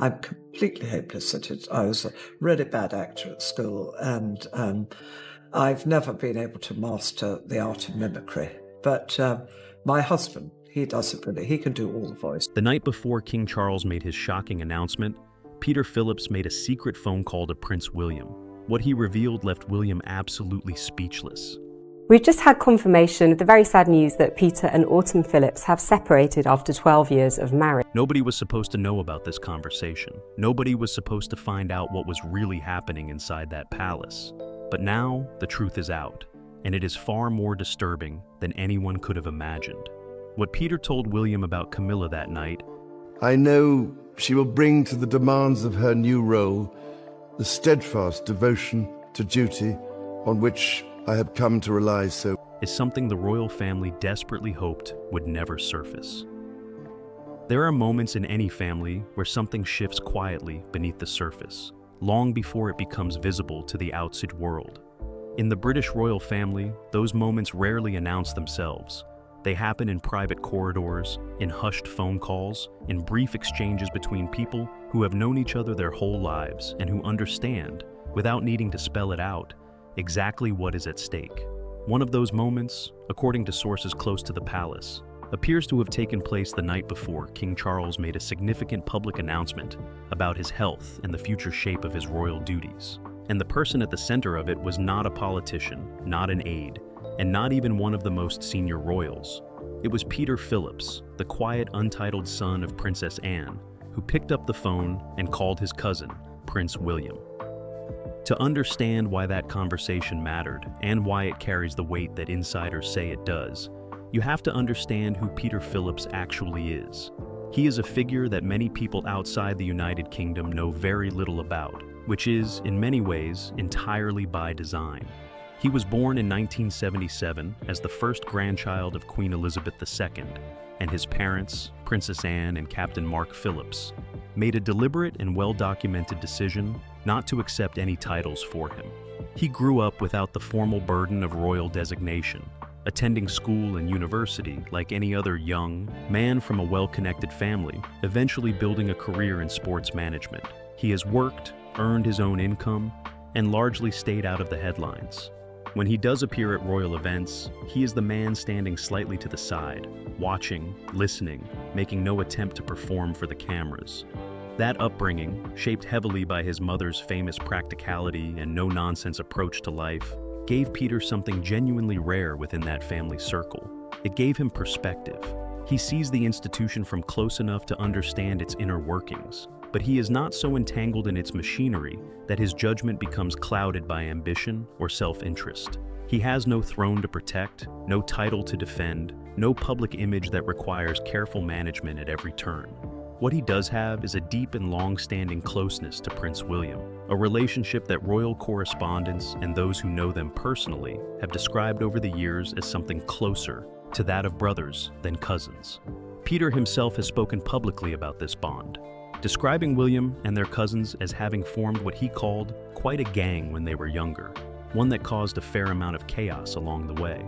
I'm completely hopeless at it. I was a really bad actor at school, and I've never been able to master the art of mimicry. But my husband, he does it really. He can do all the voice. The night before King Charles made his shocking announcement, Peter Phillips made a secret phone call to Prince William. What he revealed left William absolutely speechless. We've just had confirmation of the very sad news that Peter and Autumn Phillips have separated after 12 years of marriage. Nobody was supposed to know about this conversation. Nobody was supposed to find out what was really happening inside that palace. But now, the truth is out, and it is far more disturbing than anyone could have imagined. What Peter told William about Camilla that night: I know she will bring to the demands of her new role the steadfast devotion to duty on which I have come to rely so, is something the royal family desperately hoped would never surface. There are moments in any family where something shifts quietly beneath the surface, long before it becomes visible to the outside world. In the British royal family, those moments rarely announce themselves. They happen in private corridors, in hushed phone calls, in brief exchanges between people who have known each other their whole lives and who understand, without needing to spell it out, exactly what is at stake. One of those moments, according to sources close to the palace, appears to have taken place the night before King Charles made a significant public announcement about his health and the future shape of his royal duties. And the person at the center of it was not a politician, not an aide, and not even one of the most senior royals. It was Peter Phillips, the quiet, untitled son of Princess Anne, who picked up the phone and called his cousin, Prince William. To understand why that conversation mattered and why it carries the weight that insiders say it does, you have to understand who Peter Phillips actually is. He is a figure that many people outside the United Kingdom know very little about, which is, in many ways, entirely by design. He was born in 1977 as the first grandchild of Queen Elizabeth II, and his parents, Princess Anne and Captain Mark Phillips, made a deliberate and well-documented decision not to accept any titles for him. He grew up without the formal burden of royal designation, attending school and university like any other young man from a well-connected family, eventually building a career in sports management. He has worked, earned his own income, and largely stayed out of the headlines. When he does appear at royal events, he is the man standing slightly to the side, watching, listening, making no attempt to perform for the cameras. That upbringing, shaped heavily by his mother's famous practicality and no-nonsense approach to life, gave Peter something genuinely rare within that family circle. It gave him perspective. He sees the institution from close enough to understand its inner workings, but he is not so entangled in its machinery that his judgment becomes clouded by ambition or self-interest. He has no throne to protect, no title to defend, no public image that requires careful management at every turn. What he does have is a deep and long-standing closeness to Prince William, a relationship that royal correspondents and those who know them personally have described over the years as something closer to that of brothers than cousins. Peter himself has spoken publicly about this bond, describing William and their cousins as having formed what he called quite a gang when they were younger, one that caused a fair amount of chaos along the way.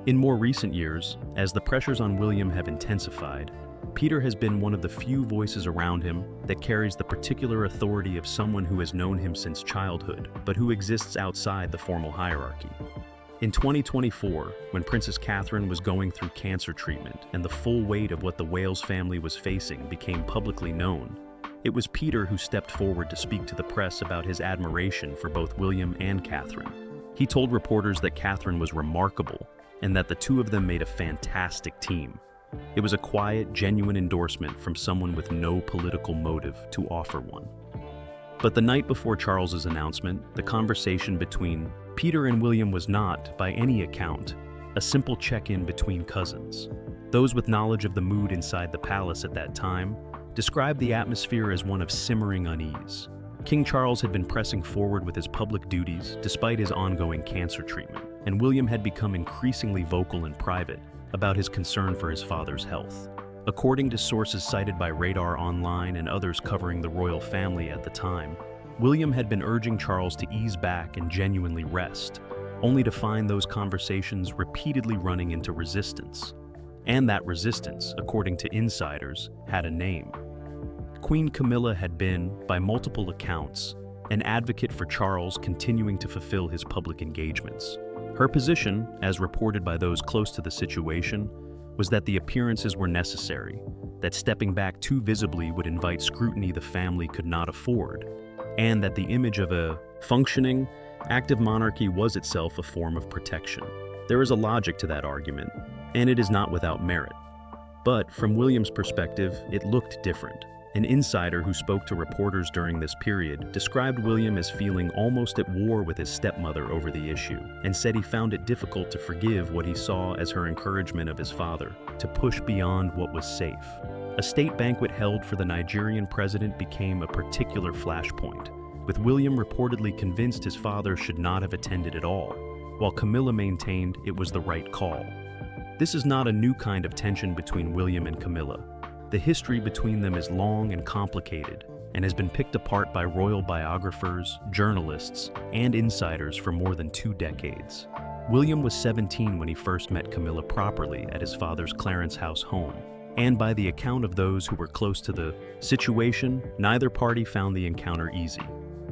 In more recent years, as the pressures on William have intensified, Peter has been one of the few voices around him that carries the particular authority of someone who has known him since childhood, but who exists outside the formal hierarchy. In 2024, when Princess Catherine was going through cancer treatment and the full weight of what the Wales family was facing became publicly known, it was Peter who stepped forward to speak to the press about his admiration for both William and Catherine. He told reporters that Catherine was remarkable and that the two of them made a fantastic team. It was a quiet, genuine endorsement from someone with no political motive to offer one. But the night before Charles's announcement, the conversation between Peter and William was not, by any account, a simple check-in between cousins. Those with knowledge of the mood inside the palace at that time described the atmosphere as one of simmering unease. King Charles had been pressing forward with his public duties despite his ongoing cancer treatment, and William had become increasingly vocal in private about his concern for his father's health. According to sources cited by Radar Online and others covering the royal family at the time, William had been urging Charles to ease back and genuinely rest, only to find those conversations repeatedly running into resistance. And that resistance, according to insiders, had a name: Queen Camilla had been, by multiple accounts, an advocate for Charles continuing to fulfill his public engagements. Her position, as reported by those close to the situation, was that the appearances were necessary, that stepping back too visibly would invite scrutiny the family could not afford, and that the image of a functioning, active monarchy was itself a form of protection. There is a logic to that argument, and it is not without merit. But from William's perspective, it looked different. An insider who spoke to reporters during this period described William as feeling almost at war with his stepmother over the issue, and said he found it difficult to forgive what he saw as her encouragement of his father to push beyond what was safe. A state banquet held for the Nigerian president became a particular flashpoint, with William reportedly convinced his father should not have attended at all, while Camilla maintained it was the right call. This is not a new kind of tension between William and Camilla. The history between them is long and complicated, and has been picked apart by royal biographers, journalists, and insiders for more than 2 decades. William was 17 when he first met Camilla properly at his father's Clarence House home, and by the account of those who were close to the situation, neither party found the encounter easy.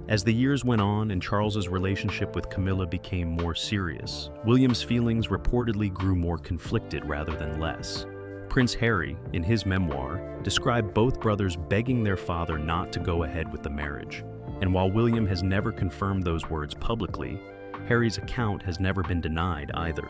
As the years went on and Charles's relationship with Camilla became more serious, William's feelings reportedly grew more conflicted rather than less. Prince Harry, in his memoir, described both brothers begging their father not to go ahead with the marriage. And while William has never confirmed those words publicly, Harry's account has never been denied either.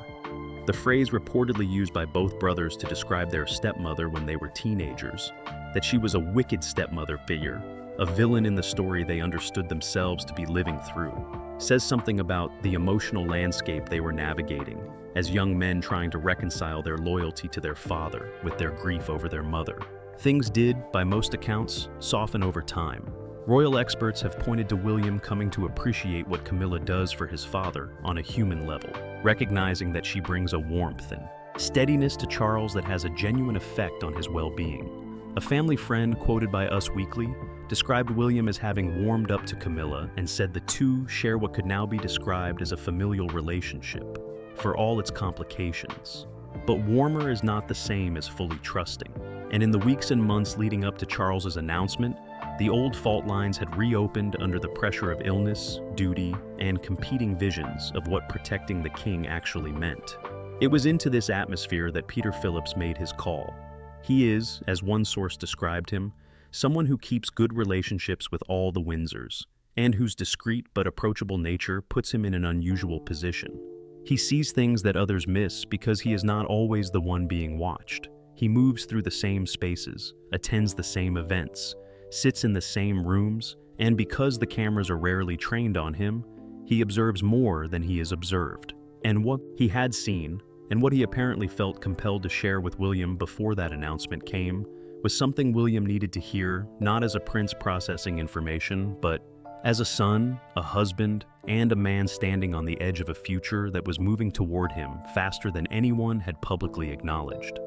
The phrase reportedly used by both brothers to describe their stepmother when they were teenagers, that she was a wicked stepmother figure, a villain in the story they understood themselves to be living through, says something about the emotional landscape they were navigating as young men trying to reconcile their loyalty to their father with their grief over their mother. Things did, by most accounts, soften over time. Royal experts have pointed to William coming to appreciate what Camilla does for his father on a human level, recognizing that she brings a warmth and steadiness to Charles that has a genuine effect on his well-being. A family friend quoted by Us Weekly described William as having warmed up to Camilla and said the two share what could now be described as a familial relationship, for all its complications. But warmer is not the same as fully trusting, and in the weeks and months leading up to Charles's announcement, the old fault lines had reopened under the pressure of illness, duty, and competing visions of what protecting the king actually meant. It was into this atmosphere that Peter Phillips made his call. He is, as one source described him, someone who keeps good relationships with all the Windsors, and whose discreet but approachable nature puts him in an unusual position. He sees things that others miss because he is not always the one being watched. He moves through the same spaces, attends the same events, sits in the same rooms, and because the cameras are rarely trained on him, he observes more than he is observed. And what he had seen, and what he apparently felt compelled to share with William before that announcement came, was something William needed to hear, not as a prince processing information, but as a son, a husband, and a man standing on the edge of a future that was moving toward him faster than anyone had publicly acknowledged.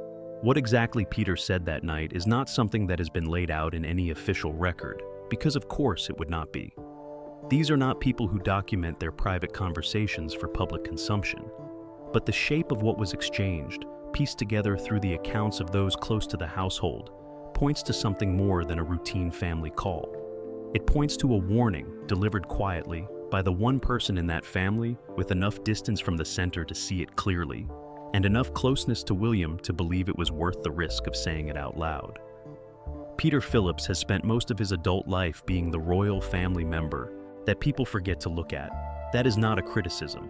What exactly Peter said that night is not something that has been laid out in any official record, because of course it would not be. These are not people who document their private conversations for public consumption, but the shape of what was exchanged, pieced together through the accounts of those close to the household, points to something more than a routine family call. It points to a warning delivered quietly by the one person in that family with enough distance from the center to see it clearly, and enough closeness to William to believe it was worth the risk of saying it out loud. Peter Phillips has spent most of his adult life being the royal family member that people forget to look at. That is not a criticism.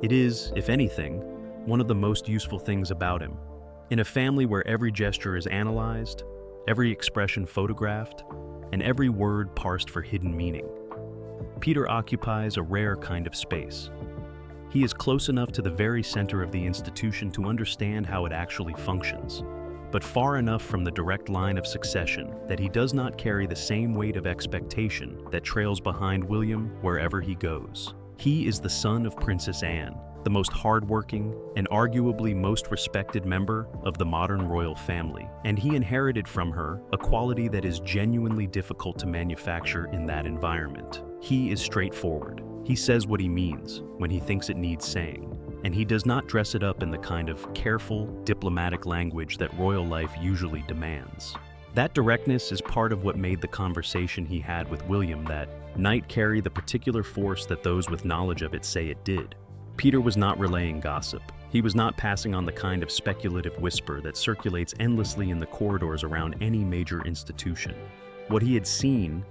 It is, if anything, one of the most useful things about him. In a family where every gesture is analyzed, every expression photographed, and every word parsed for hidden meaning, Peter occupies a rare kind of space. He is close enough to the very center of the institution to understand how it actually functions, but far enough from the direct line of succession that he does not carry the same weight of expectation that trails behind William wherever he goes. He is the son of Princess Anne, the most hardworking and arguably most respected member of the modern royal family, and he inherited from her a quality that is genuinely difficult to manufacture in that environment. He is straightforward. He says what he means when he thinks it needs saying, and he does not dress it up in the kind of careful, diplomatic language that royal life usually demands. That directness is part of what made the conversation he had with William that night carry the particular force that those with knowledge of it say it did. Peter was not relaying gossip. He was not passing on the kind of speculative whisper that circulates endlessly in the corridors around any major institution. What he had seen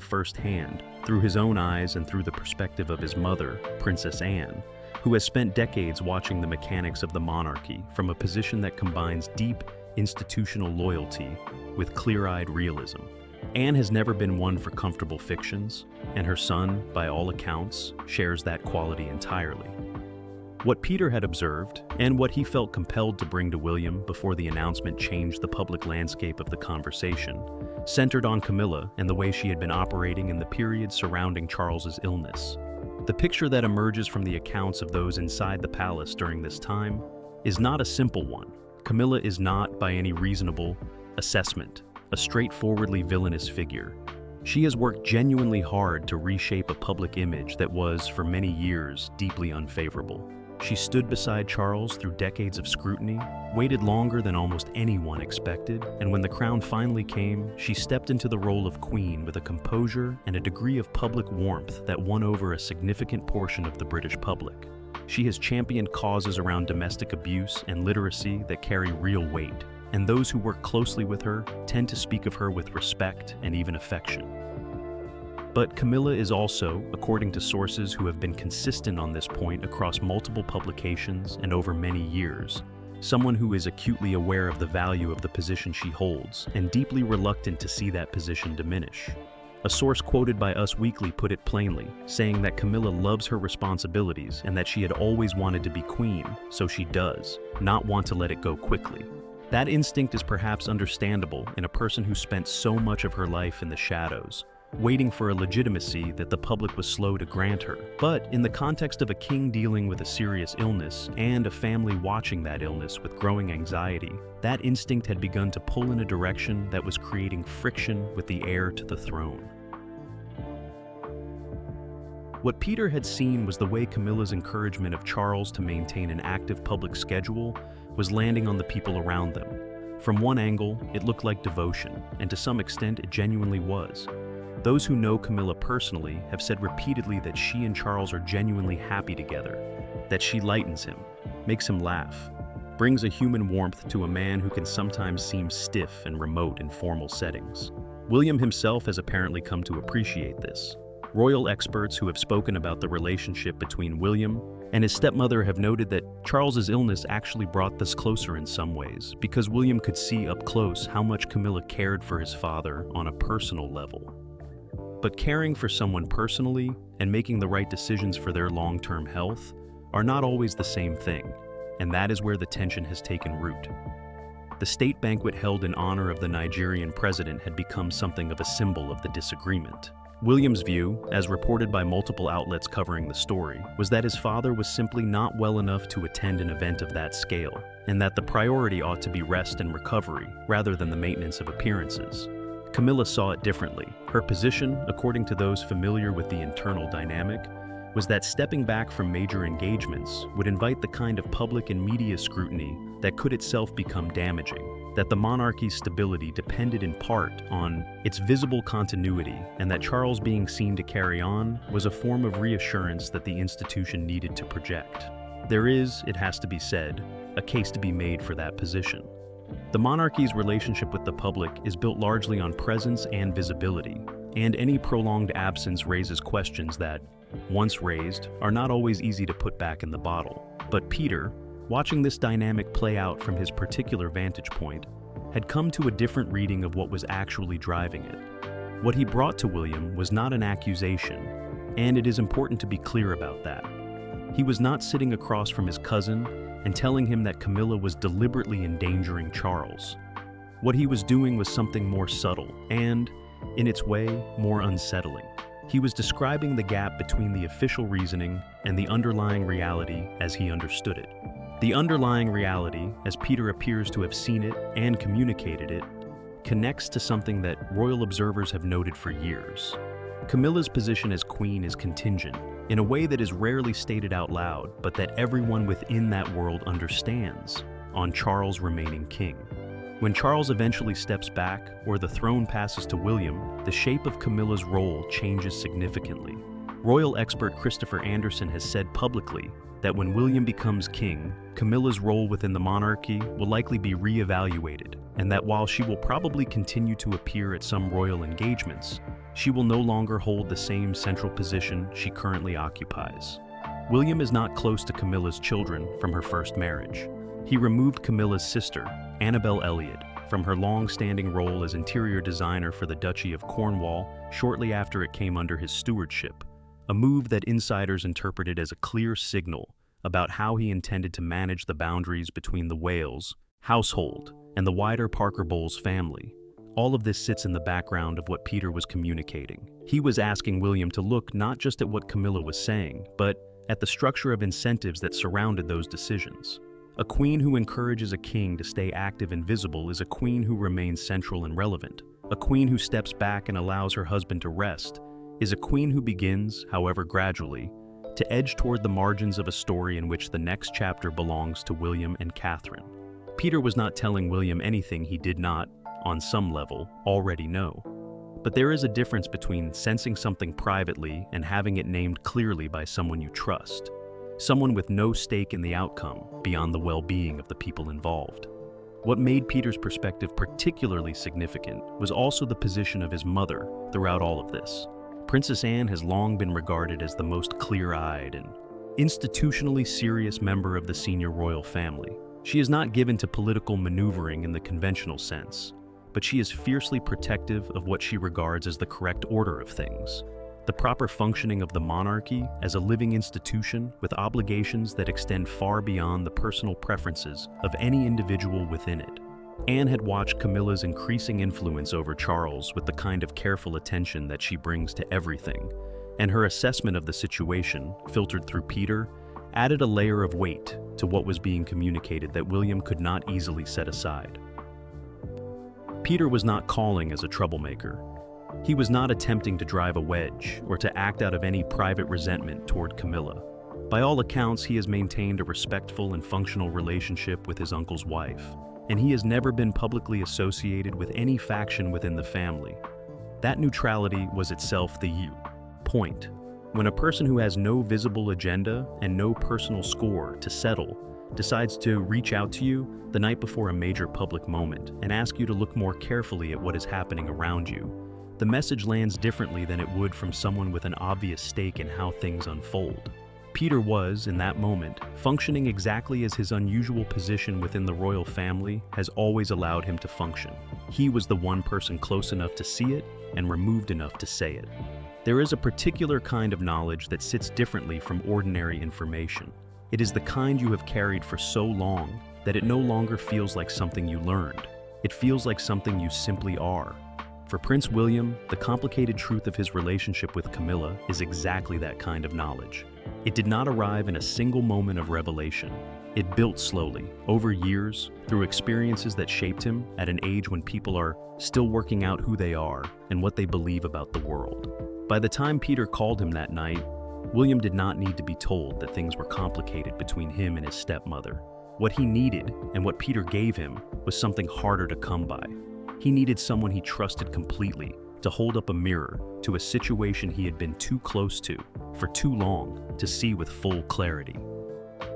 firsthand, through his own eyes and through the perspective of his mother, Princess Anne, who has spent decades watching the mechanics of the monarchy from a position that combines deep institutional loyalty with clear-eyed realism. Anne has never been one for comfortable fictions, and her son, by all accounts, shares that quality entirely. What Peter had observed, and what he felt compelled to bring to William before the announcement changed the public landscape of the conversation, centered on Camilla and the way she had been operating in the period surrounding Charles's illness. The picture that emerges from the accounts of those inside the palace during this time is not a simple one. Camilla is not, by any reasonable assessment, a straightforwardly villainous figure. She has worked genuinely hard to reshape a public image that was, for many years, deeply unfavorable. She stood beside Charles through decades of scrutiny, waited longer than almost anyone expected, and when the crown finally came, she stepped into the role of queen with a composure and a degree of public warmth that won over a significant portion of the British public. She has championed causes around domestic abuse and literacy that carry real weight, and those who work closely with her tend to speak of her with respect and even affection. But Camilla is also, according to sources who have been consistent on this point across multiple publications and over many years, someone who is acutely aware of the value of the position she holds and deeply reluctant to see that position diminish. A source quoted by Us Weekly put it plainly, saying that Camilla loves her responsibilities and that she had always wanted to be queen, so she does not want to let it go quickly. That instinct is perhaps understandable in a person who spent so much of her life in the shadows, waiting for a legitimacy that the public was slow to grant her. But in the context of a king dealing with a serious illness and a family watching that illness with growing anxiety, that instinct had begun to pull in a direction that was creating friction with the heir to the throne. What Peter had seen was the way Camilla's encouragement of Charles to maintain an active public schedule was landing on the people around them. From one angle, it looked like devotion, and to some extent it genuinely was. Those who know Camilla personally have said repeatedly that she and Charles are genuinely happy together, that she lightens him, makes him laugh, brings a human warmth to a man who can sometimes seem stiff and remote in formal settings. William himself has apparently come to appreciate this. Royal experts who have spoken about the relationship between William and his stepmother have noted that Charles's illness actually brought this closer in some ways, because William could see up close how much Camilla cared for his father on a personal level. But caring for someone personally and making the right decisions for their long-term health are not always the same thing, and that is where the tension has taken root. The state banquet held in honor of the Nigerian president had become something of a symbol of the disagreement. William's view, as reported by multiple outlets covering the story, was that his father was simply not well enough to attend an event of that scale, and that the priority ought to be rest and recovery rather than the maintenance of appearances. Camilla saw it differently. Her position, according to those familiar with the internal dynamic, was that stepping back from major engagements would invite the kind of public and media scrutiny that could itself become damaging, that the monarchy's stability depended in part on its visible continuity, and that Charles being seen to carry on was a form of reassurance that the institution needed to project. There is, it has to be said, a case to be made for that position. The monarchy's relationship with the public is built largely on presence and visibility, and any prolonged absence raises questions that, once raised, are not always easy to put back in the bottle. But Peter, watching this dynamic play out from his particular vantage point, had come to a different reading of what was actually driving it. What he brought to William was not an accusation, and it is important to be clear about that. He was not sitting across from his cousin and telling him that Camilla was deliberately endangering Charles. What he was doing was something more subtle and, in its way, more unsettling. He was describing the gap between the official reasoning and the underlying reality as he understood it. The underlying reality, as Peter appears to have seen it and communicated it, connects to something that royal observers have noted for years. Camilla's position as queen is contingent, in a way that is rarely stated out loud, but that everyone within that world understands, on Charles remaining king. When Charles eventually steps back, or the throne passes to William, the shape of Camilla's role changes significantly. Royal expert Christopher Anderson has said publicly that when William becomes king, Camilla's role within the monarchy will likely be re-evaluated, and that while she will probably continue to appear at some royal engagements, she will no longer hold the same central position she currently occupies. William is not close to Camilla's children from her first marriage. He removed Camilla's sister, Annabel Elliot, from her long-standing role as interior designer for the Duchy of Cornwall shortly after it came under his stewardship, a move that insiders interpreted as a clear signal about how he intended to manage the boundaries between the Wales household and the wider Parker Bowles family. All of this sits in the background of what Peter was communicating. He was asking William to look not just at what Camilla was saying, but at the structure of incentives that surrounded those decisions. A queen who encourages a king to stay active and visible is a queen who remains central and relevant. A queen who steps back and allows her husband to rest is a queen who begins, however gradually, to edge toward the margins of a story in which the next chapter belongs to William and Catherine. Peter was not telling William anything he did not, on some level, already know. But there is a difference between sensing something privately and having it named clearly by someone you trust. Someone with no stake in the outcome beyond the well-being of the people involved. What made Peter's perspective particularly significant was also the position of his mother throughout all of this. Princess Anne has long been regarded as the most clear-eyed and institutionally serious member of the senior royal family. She is not given to political maneuvering in the conventional sense, but she is fiercely protective of what she regards as the correct order of things. The proper functioning of the monarchy as a living institution with obligations that extend far beyond the personal preferences of any individual within it. Anne had watched Camilla's increasing influence over Charles with the kind of careful attention that she brings to everything, and her assessment of the situation, filtered through Peter, added a layer of weight to what was being communicated that William could not easily set aside. Peter was not calling as a troublemaker. He was not attempting to drive a wedge or to act out of any private resentment toward Camilla. By all accounts, he has maintained a respectful and functional relationship with his uncle's wife, and he has never been publicly associated with any faction within the family. That neutrality was itself the point. When a person who has no visible agenda and no personal score to settle decides to reach out to you the night before a major public moment and ask you to look more carefully at what is happening around you, the message lands differently than it would from someone with an obvious stake in how things unfold. Peter was, in that moment, functioning exactly as his unusual position within the royal family has always allowed him to function. He was the one person close enough to see it and removed enough to say it. There is a particular kind of knowledge that sits differently from ordinary information. It is the kind you have carried for so long that it no longer feels like something you learned. It feels like something you simply are. For Prince William, the complicated truth of his relationship with Camilla is exactly that kind of knowledge. It did not arrive in a single moment of revelation. It built slowly, over years, through experiences that shaped him at an age when people are still working out who they are and what they believe about the world. By the time Peter called him that night, William did not need to be told that things were complicated between him and his stepmother. What he needed, and what Peter gave him, was something harder to come by. He needed someone he trusted completely to hold up a mirror to a situation he had been too close to for too long to see with full clarity.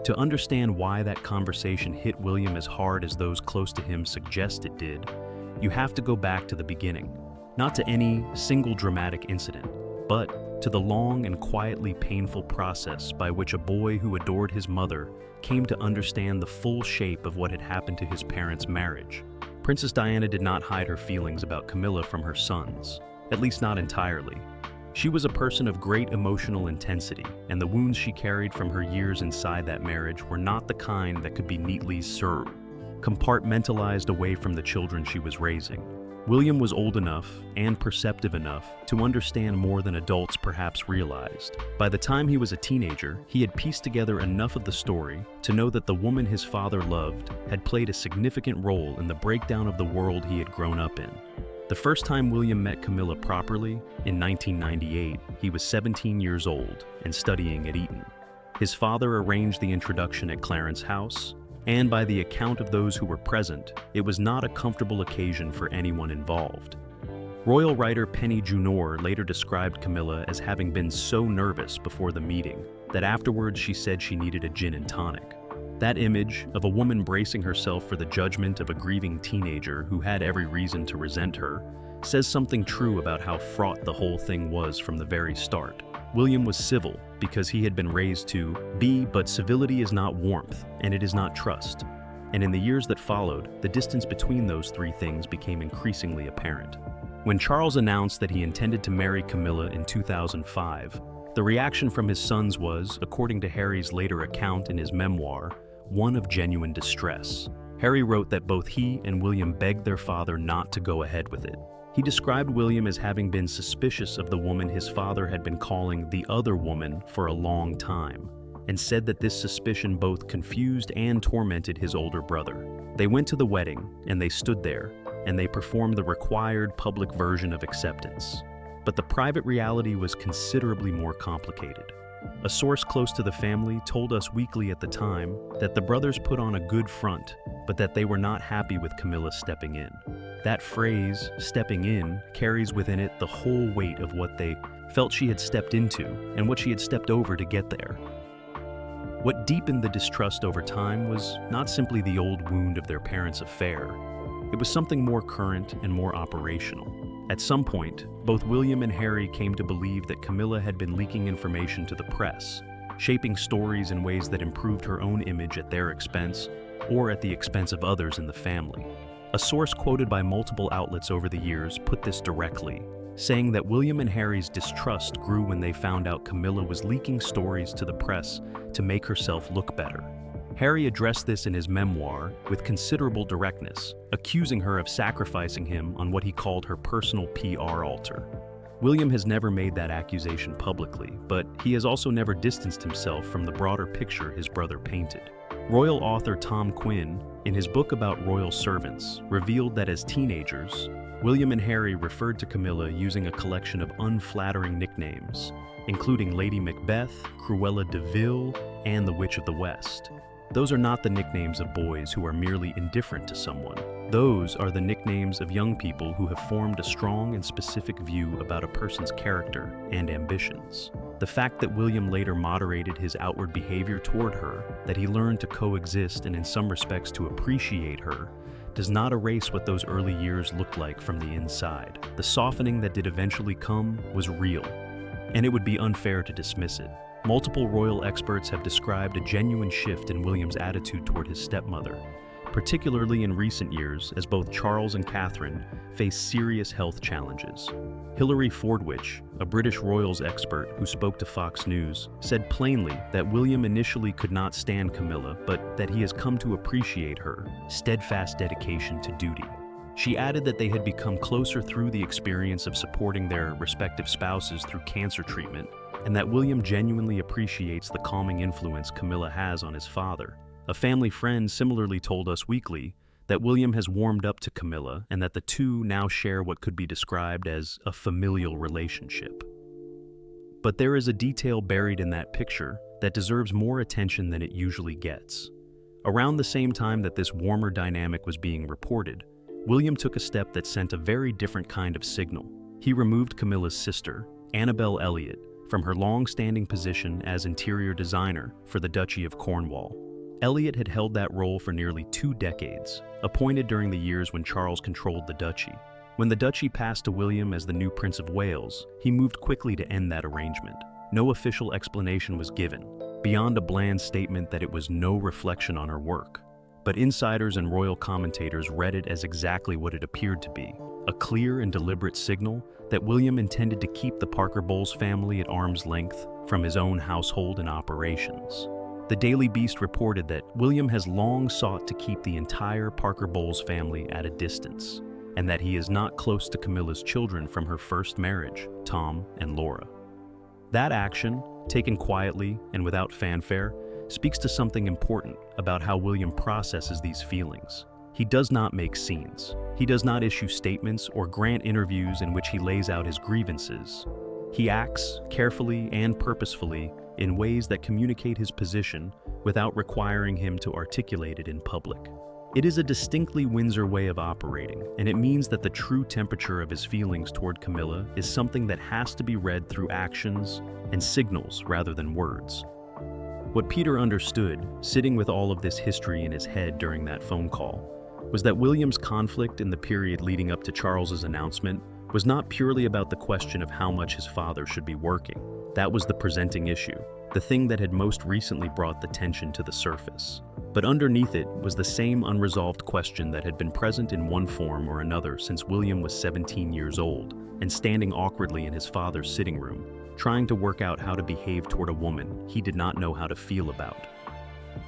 To understand why that conversation hit William as hard as those close to him suggest it did, you have to go back to the beginning, not to any single dramatic incident, but to the long and quietly painful process by which a boy who adored his mother came to understand the full shape of what had happened to his parents' marriage. Princess Diana did not hide her feelings about Camilla from her sons, at least not entirely. She was a person of great emotional intensity, and the wounds she carried from her years inside that marriage were not the kind that could be neatly compartmentalized away from the children she was raising. William was old enough and perceptive enough to understand more than adults perhaps realized. By the time he was a teenager, he had pieced together enough of the story to know that the woman his father loved had played a significant role in the breakdown of the world he had grown up in. The first time William met Camilla properly, in 1998, he was 17 years old and studying at Eton. His father arranged the introduction at Clarence House, and by the account of those who were present, it was not a comfortable occasion for anyone involved. Royal writer Penny Junor later described Camilla as having been so nervous before the meeting that afterwards she said she needed a gin and tonic. That image of a woman bracing herself for the judgment of a grieving teenager who had every reason to resent her says something true about how fraught the whole thing was from the very start. William was civil because he had been raised to be, but civility is not warmth, and it is not trust. And in the years that followed, the distance between those three things became increasingly apparent. When Charles announced that he intended to marry Camilla in 2005, the reaction from his sons was, according to Harry's later account in his memoir, one of genuine distress. Harry wrote that both he and William begged their father not to go ahead with it. He described William as having been suspicious of the woman his father had been calling the other woman for a long time, and said that this suspicion both confused and tormented his older brother. They went to the wedding, and they stood there, and they performed the required public version of acceptance. But the private reality was considerably more complicated. A source close to the family told Us Weekly at the time that the brothers put on a good front, but that they were not happy with Camilla stepping in. That phrase, stepping in, carries within it the whole weight of what they felt she had stepped into and what she had stepped over to get there. What deepened the distrust over time was not simply the old wound of their parents' affair. It was something more current and more operational. At some point, both William and Harry came to believe that Camilla had been leaking information to the press, shaping stories in ways that improved her own image at their expense or at the expense of others in the family. A source quoted by multiple outlets over the years put this directly, saying that William and Harry's distrust grew when they found out Camilla was leaking stories to the press to make herself look better. Harry addressed this in his memoir with considerable directness, accusing her of sacrificing him on what he called her personal PR altar. William has never made that accusation publicly, but he has also never distanced himself from the broader picture his brother painted. Royal author Tom Quinn, in his book about royal servants, revealed that as teenagers, William and Harry referred to Camilla using a collection of unflattering nicknames, including Lady Macbeth, Cruella de Vil, and the Witch of the West. Those are not the nicknames of boys who are merely indifferent to someone. Those are the nicknames of young people who have formed a strong and specific view about a person's character and ambitions. The fact that William later moderated his outward behavior toward her, that he learned to coexist and in some respects to appreciate her, does not erase what those early years looked like from the inside. The softening that did eventually come was real, and it would be unfair to dismiss it. Multiple royal experts have described a genuine shift in William's attitude toward his stepmother, particularly in recent years as both Charles and Catherine face serious health challenges. Hilary Fordwich, a British royals expert who spoke to Fox News, said plainly that William initially could not stand Camilla, but that he has come to appreciate her steadfast dedication to duty. She added that they had become closer through the experience of supporting their respective spouses through cancer treatment, and that William genuinely appreciates the calming influence Camilla has on his father. A family friend similarly told Us Weekly that William has warmed up to Camilla and that the two now share what could be described as a familial relationship. But there is a detail buried in that picture that deserves more attention than it usually gets. Around the same time that this warmer dynamic was being reported, William took a step that sent a very different kind of signal. He removed Camilla's sister, Annabel Elliot, from her long-standing position as interior designer for the Duchy of Cornwall. Elliot had held that role for nearly 2 decades, appointed during the years when Charles controlled the duchy. When the duchy passed to William as the new Prince of Wales, he moved quickly to end that arrangement. No official explanation was given, beyond a bland statement that it was no reflection on her work. But insiders and royal commentators read it as exactly what it appeared to be, a clear and deliberate signal that William intended to keep the Parker Bowles family at arm's length from his own household and operations. The Daily Beast reported that William has long sought to keep the entire Parker Bowles family at a distance, and that he is not close to Camilla's children from her first marriage, Tom and Laura. That action, taken quietly and without fanfare, speaks to something important about how William processes these feelings. He does not make scenes. He does not issue statements or grant interviews in which he lays out his grievances. He acts, carefully and purposefully, in ways that communicate his position without requiring him to articulate it in public. It is a distinctly Windsor way of operating, and it means that the true temperature of his feelings toward Camilla is something that has to be read through actions and signals rather than words. What Peter understood, sitting with all of this history in his head during that phone call, was that William's conflict in the period leading up to Charles's announcement was not purely about the question of how much his father should be working. That was the presenting issue, the thing that had most recently brought the tension to the surface. But underneath it was the same unresolved question that had been present in one form or another since William was 17 years old and standing awkwardly in his father's sitting room, trying to work out how to behave toward a woman he did not know how to feel about.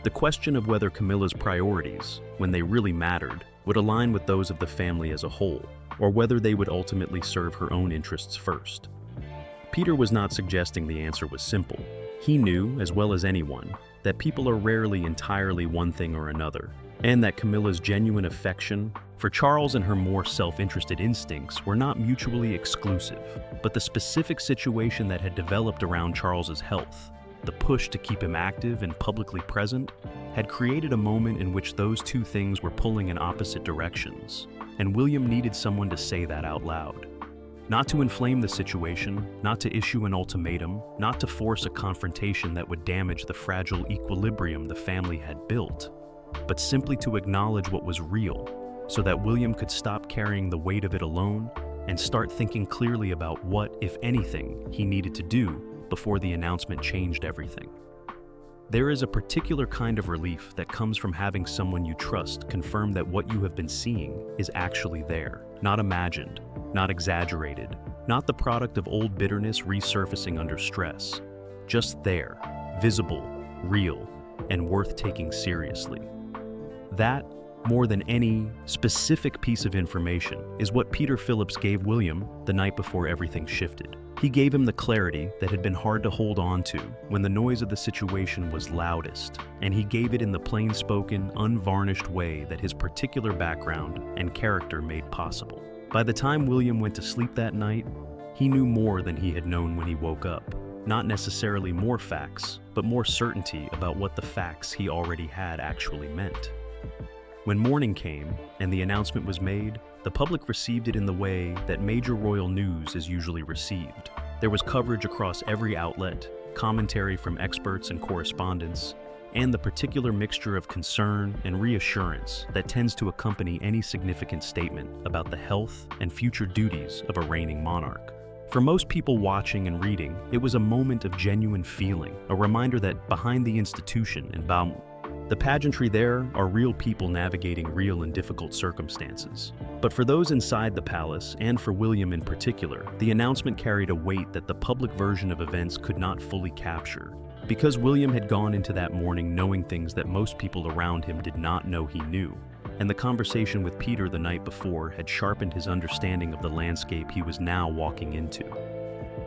The question of whether Camilla's priorities, when they really mattered, would align with those of the family as a whole, or whether they would ultimately serve her own interests first. Peter was not suggesting the answer was simple. He knew, as well as anyone, that people are rarely entirely one thing or another, and that Camilla's genuine affection for Charles and her more self-interested instincts were not mutually exclusive, but the specific situation that had developed around Charles's health, the push to keep him active and publicly present, had created a moment in which those two things were pulling in opposite directions, and William needed someone to say that out loud. Not to inflame the situation, not to issue an ultimatum, not to force a confrontation that would damage the fragile equilibrium the family had built, but simply to acknowledge what was real, so that William could stop carrying the weight of it alone and start thinking clearly about what, if anything, he needed to do before the announcement changed everything. There is a particular kind of relief that comes from having someone you trust confirm that what you have been seeing is actually there, not imagined, not exaggerated, not the product of old bitterness resurfacing under stress, just there, visible, real, and worth taking seriously. That, more than any specific piece of information, is what Peter Phillips gave William the night before everything shifted. He gave him the clarity that had been hard to hold on to when the noise of the situation was loudest, and he gave it in the plain-spoken, unvarnished way that his particular background and character made possible. By the time William went to sleep that night, he knew more than he had known when he woke up. Not necessarily more facts, but more certainty about what the facts he already had actually meant. When morning came and the announcement was made, the public received it in the way that major royal news is usually received. There was coverage across every outlet, commentary from experts and correspondents, and the particular mixture of concern and reassurance that tends to accompany any significant statement about the health and future duties of a reigning monarch. For most people watching and reading, it was a moment of genuine feeling, a reminder that behind the institution and the pageantry there are real people navigating real and difficult circumstances. But for those inside the palace, and for William in particular, the announcement carried a weight that the public version of events could not fully capture. Because William had gone into that morning knowing things that most people around him did not know he knew, and the conversation with Peter the night before had sharpened his understanding of the landscape he was now walking into.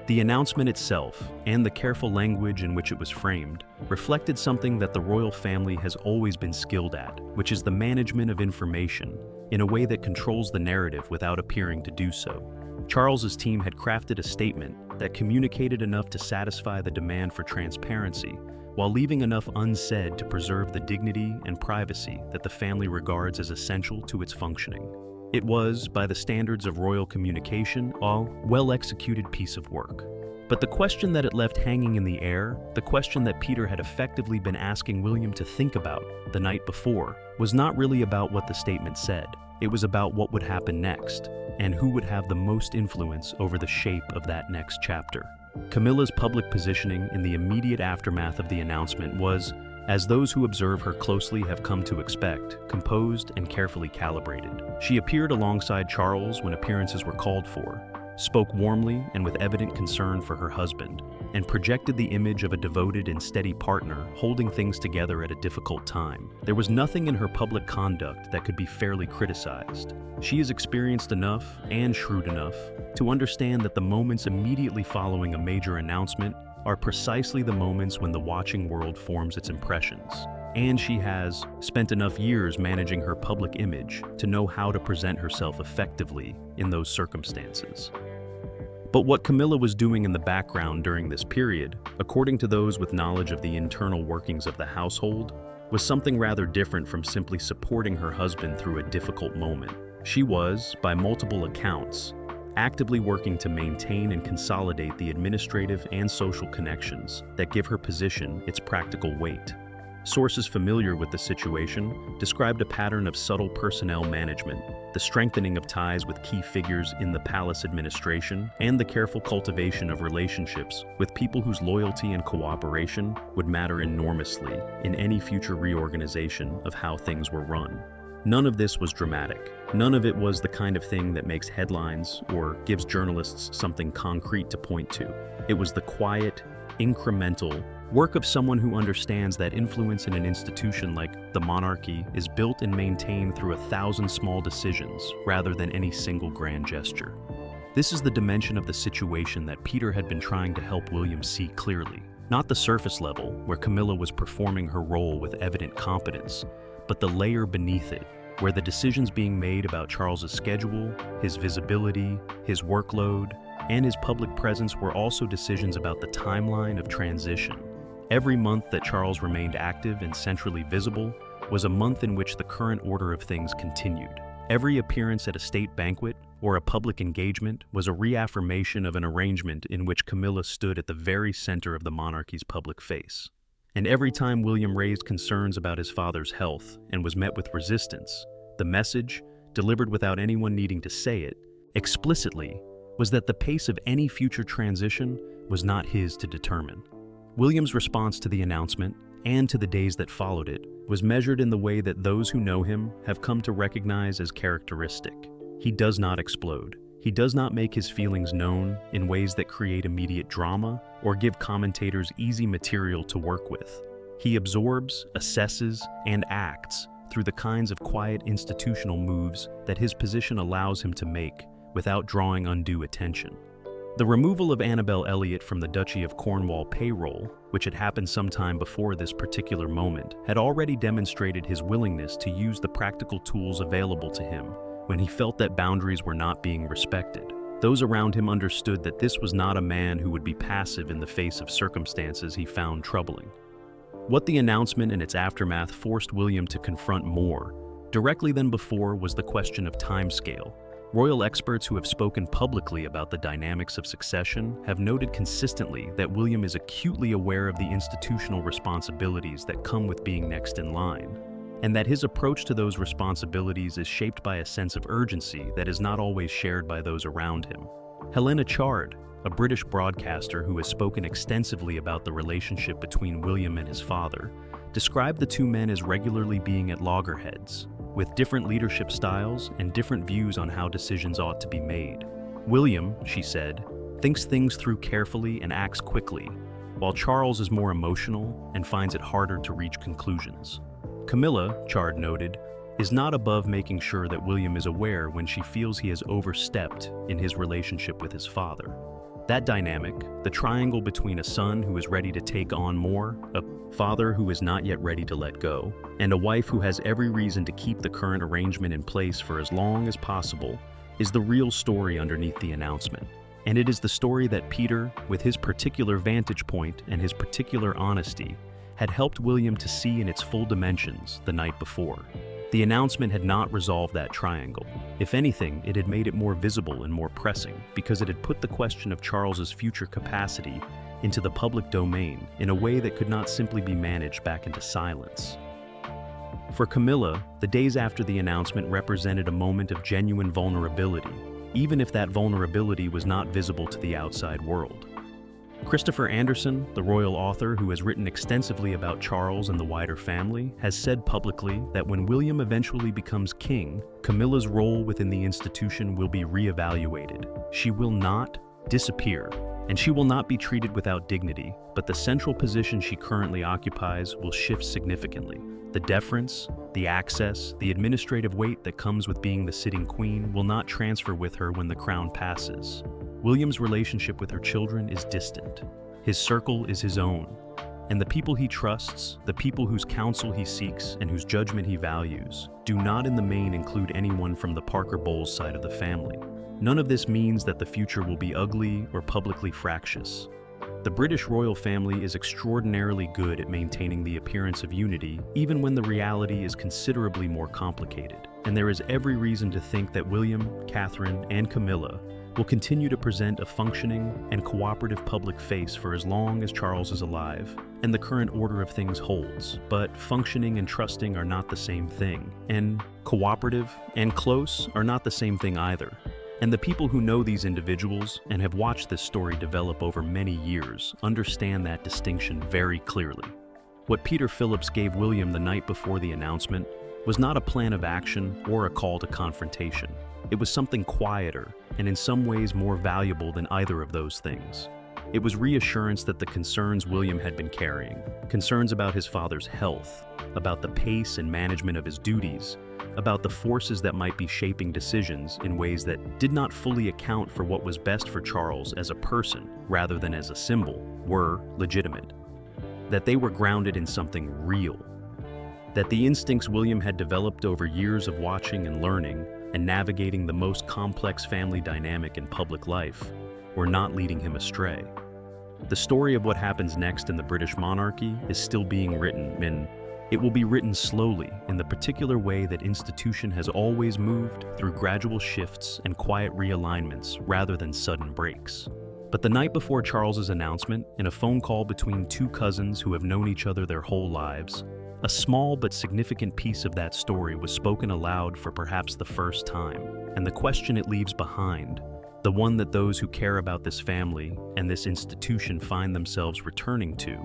The announcement itself, and the careful language in which it was framed, reflected something that the royal family has always been skilled at, which is the management of information, in a way that controls the narrative without appearing to do so. Charles's team had crafted a statement that communicated enough to satisfy the demand for transparency, while leaving enough unsaid to preserve the dignity and privacy that the family regards as essential to its functioning. It was, by the standards of royal communication, a well-executed piece of work. But the question that it left hanging in the air, the question that Peter had effectively been asking William to think about the night before, was not really about what the statement said. It was about what would happen next, and who would have the most influence over the shape of that next chapter. Camilla's public positioning in the immediate aftermath of the announcement was, as those who observe her closely have come to expect, composed and carefully calibrated. She appeared alongside Charles when appearances were called for, spoke warmly and with evident concern for her husband, and projected the image of a devoted and steady partner holding things together at a difficult time. There was nothing in her public conduct that could be fairly criticized. She is experienced enough and shrewd enough to understand that the moments immediately following a major announcement are precisely the moments when the watching world forms its impressions. And she has spent enough years managing her public image to know how to present herself effectively in those circumstances. But what Camilla was doing in the background during this period, according to those with knowledge of the internal workings of the household, was something rather different from simply supporting her husband through a difficult moment. She was, by multiple accounts, actively working to maintain and consolidate the administrative and social connections that give her position its practical weight. Sources familiar with the situation described a pattern of subtle personnel management, the strengthening of ties with key figures in the palace administration, and the careful cultivation of relationships with people whose loyalty and cooperation would matter enormously in any future reorganization of how things were run. None of this was dramatic. None of it was the kind of thing that makes headlines or gives journalists something concrete to point to. It was the quiet, incremental work of someone who understands that influence in an institution like the monarchy is built and maintained through 1,000 small decisions rather than any single grand gesture. This is the dimension of the situation that Peter had been trying to help William see clearly. Not the surface level, where Camilla was performing her role with evident competence, but the layer beneath it, where the decisions being made about Charles's schedule, his visibility, his workload, and his public presence were also decisions about the timeline of transition. Every month that Charles remained active and centrally visible was a month in which the current order of things continued. Every appearance at a state banquet or a public engagement was a reaffirmation of an arrangement in which Camilla stood at the very center of the monarchy's public face. And every time William raised concerns about his father's health and was met with resistance, the message, delivered without anyone needing to say it, explicitly, was that the pace of any future transition was not his to determine. William's response to the announcement, and to the days that followed it, was measured in the way that those who know him have come to recognize as characteristic. He does not explode. He does not make his feelings known in ways that create immediate drama or give commentators easy material to work with. He absorbs, assesses, and acts through the kinds of quiet institutional moves that his position allows him to make without drawing undue attention. The removal of Annabel Elliot from the Duchy of Cornwall payroll, which had happened sometime before this particular moment, had already demonstrated his willingness to use the practical tools available to him when he felt that boundaries were not being respected. Those around him understood that this was not a man who would be passive in the face of circumstances he found troubling. What the announcement and its aftermath forced William to confront more directly than before was the question of timescale. Royal experts who have spoken publicly about the dynamics of succession have noted consistently that William is acutely aware of the institutional responsibilities that come with being next in line, and that his approach to those responsibilities is shaped by a sense of urgency that is not always shared by those around him. Helena Chard, a British broadcaster who has spoken extensively about the relationship between William and his father, described the two men as regularly being at loggerheads, with different leadership styles and different views on how decisions ought to be made. William, she said, thinks things through carefully and acts quickly, while Charles is more emotional and finds it harder to reach conclusions. Camilla, Chard noted, is not above making sure that William is aware when she feels he has overstepped in his relationship with his father. That dynamic, the triangle between a son who is ready to take on more, a father who is not yet ready to let go, and a wife who has every reason to keep the current arrangement in place for as long as possible, is the real story underneath the announcement. And it is the story that Peter, with his particular vantage point and his particular honesty, had helped William to see in its full dimensions the night before. The announcement had not resolved that triangle. If anything, it had made it more visible and more pressing, because it had put the question of Charles's future capacity into the public domain in a way that could not simply be managed back into silence. For Camilla, the days after the announcement represented a moment of genuine vulnerability, even if that vulnerability was not visible to the outside world. Christopher Anderson, the royal author who has written extensively about Charles and the wider family, has said publicly that when William eventually becomes king, Camilla's role within the institution will be reevaluated. She will not disappear, and she will not be treated without dignity, but the central position she currently occupies will shift significantly. The deference, the access, the administrative weight that comes with being the sitting queen will not transfer with her when the crown passes. William's relationship with her children is distant. His circle is his own, and the people he trusts, the people whose counsel he seeks and whose judgment he values, do not in the main include anyone from the Parker Bowles side of the family. None of this means that the future will be ugly or publicly fractious. The British royal family is extraordinarily good at maintaining the appearance of unity, even when the reality is considerably more complicated. And there is every reason to think that William, Catherine, and Camilla will continue to present a functioning and cooperative public face for as long as Charles is alive, and the current order of things holds. But functioning and trusting are not the same thing, and cooperative and close are not the same thing either. And the people who know these individuals and have watched this story develop over many years understand that distinction very clearly. What Peter Phillips gave William the night before the announcement was not a plan of action or a call to confrontation. It was something quieter and in some ways more valuable than either of those things. It was reassurance that the concerns William had been carrying, concerns about his father's health, about the pace and management of his duties, about the forces that might be shaping decisions in ways that did not fully account for what was best for Charles as a person rather than as a symbol, were legitimate. That they were grounded in something real. That the instincts William had developed over years of watching and learning and navigating the most complex family dynamic in public life were not leading him astray. The story of what happens next in the British monarchy is still being written, and it will be written slowly in the particular way that institution has always moved, through gradual shifts and quiet realignments rather than sudden breaks. But the night before Charles's announcement, in a phone call between two cousins who have known each other their whole lives, a small but significant piece of that story was spoken aloud for perhaps the first time, and the question it leaves behind, the one that those who care about this family and this institution find themselves returning to,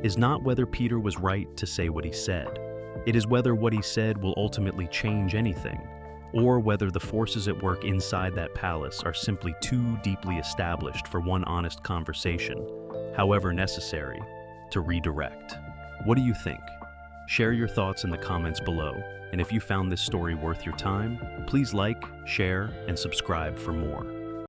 is not whether Peter was right to say what he said. It is whether what he said will ultimately change anything, or whether the forces at work inside that palace are simply too deeply established for one honest conversation, however necessary, to redirect. What do you think? Share your thoughts in the comments below, and if you found this story worth your time, please like, share, and subscribe for more.